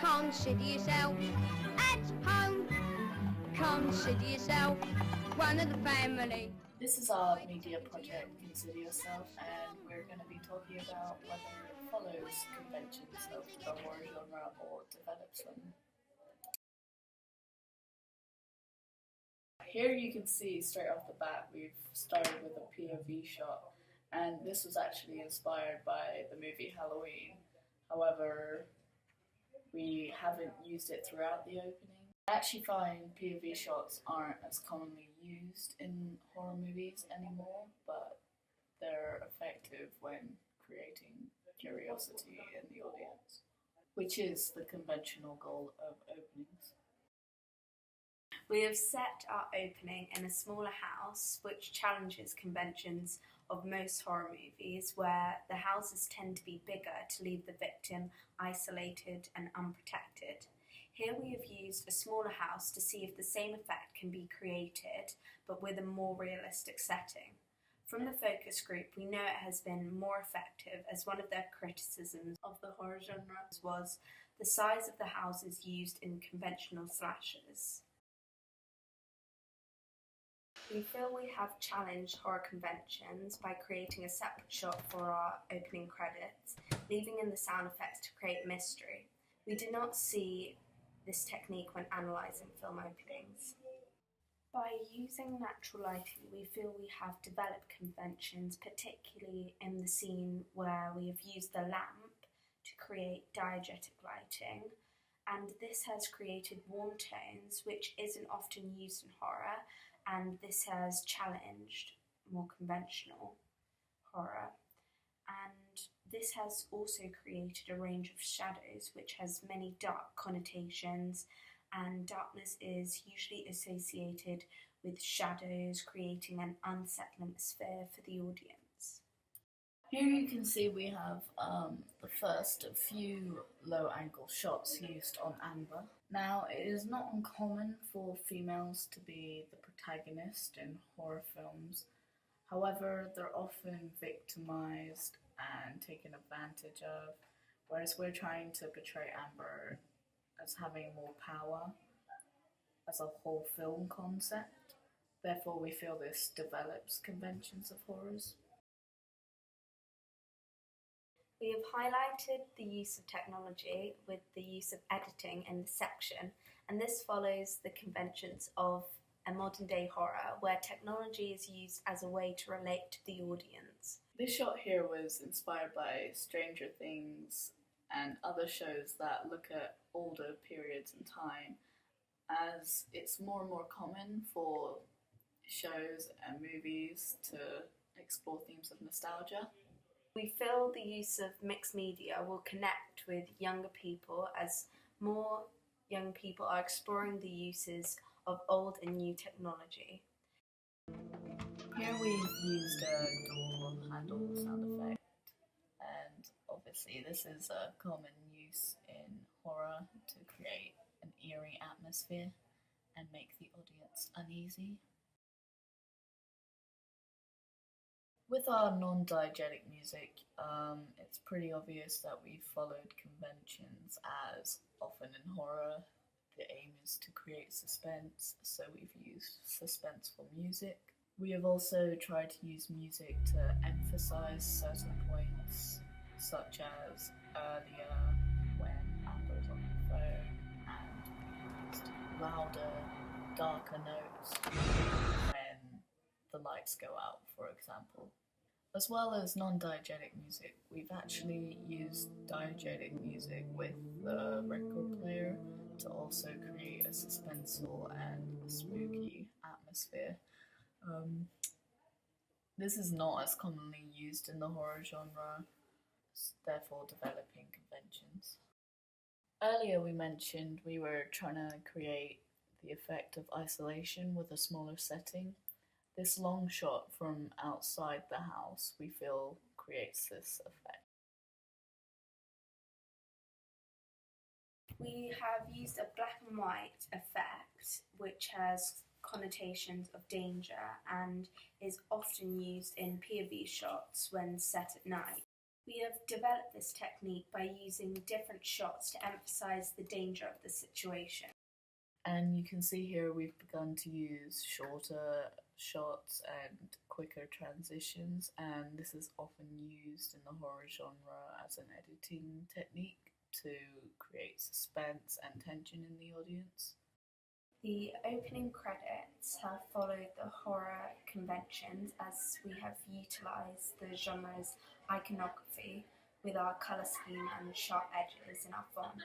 Consider yourself at home. Consider yourself one of the family. This is our media project, Consider Yourself, and we're going to be talking about whether it follows conventions of the horror genre or develops them. Here you can see straight off the bat we've started with a POV shot, and this was actually inspired by the movie Halloween. However, we haven't used it throughout the opening. I actually find POV shots aren't as commonly used in horror movies anymore, but they're effective when creating curiosity in the audience, which is the conventional goal of openings. We have set our opening in a smaller house, which challenges conventions of most horror movies, where the houses tend to be bigger to leave the victim isolated and unprotected. Here we have used a smaller house to see if the same effect can be created, but with a more realistic setting. From the focus group, we know it has been more effective, as one of their criticisms of the horror genre was the size of the houses used in conventional slashers. We feel we have challenged horror conventions by creating a separate shot for our opening credits, leaving in the sound effects to create mystery. We did not see this technique when analysing film openings. By using natural lighting, we feel we have developed conventions, particularly in the scene where we have used the lamp to create diegetic lighting, and this has created warm tones, which isn't often used in horror, and this has challenged more conventional horror. And this has also created a range of shadows, which has many dark connotations, and darkness is usually associated with shadows, creating an unsettling atmosphere for the audience. Here you can see we have the first of few low-angle shots used on Amber. Now, it is not uncommon for females to be the protagonist in horror films. However, they're often victimized and taken advantage of, whereas we're trying to portray Amber as having more power as a whole film concept. Therefore, we feel this develops conventions of horrors. We have highlighted the use of technology with the use of editing in this section, and this follows the conventions of a modern-day horror where technology is used as a way to relate to the audience. This shot here was inspired by Stranger Things and other shows that look at older periods in time, as it's more and more common for shows and movies to explore themes of nostalgia. We feel the use of mixed media will connect with younger people, as more young people are exploring the uses of old and new technology. Here we've used a door handle sound effect, and obviously this is a common use in horror to create an eerie atmosphere and make the audience uneasy. With our non-diegetic music, it's pretty obvious that we've followed conventions, as often in horror the aim is to create suspense, so we've used suspenseful music. We have also tried to use music to emphasize certain points, such as earlier when Amber's on the phone, and we used louder, darker notes when the lights go out, for example. As well as non-diegetic music, we've actually used diegetic music with the record player to also create a suspenseful and spooky atmosphere. This is not as commonly used in the horror genre, therefore developing conventions. Earlier we mentioned we were trying to create the effect of isolation with a smaller setting. This long shot from outside the house, we feel, creates this effect. We have used a black and white effect, which has connotations of danger and is often used in POV shots when set at night. We have developed this technique by using different shots to emphasize the danger of the situation. And you can see here we've begun to use shorter shots and quicker transitions, and this is often used in the horror genre as an editing technique to create suspense and tension in the audience. The opening credits have followed the horror conventions as we have utilised the genre's iconography with our colour scheme and sharp edges in our font.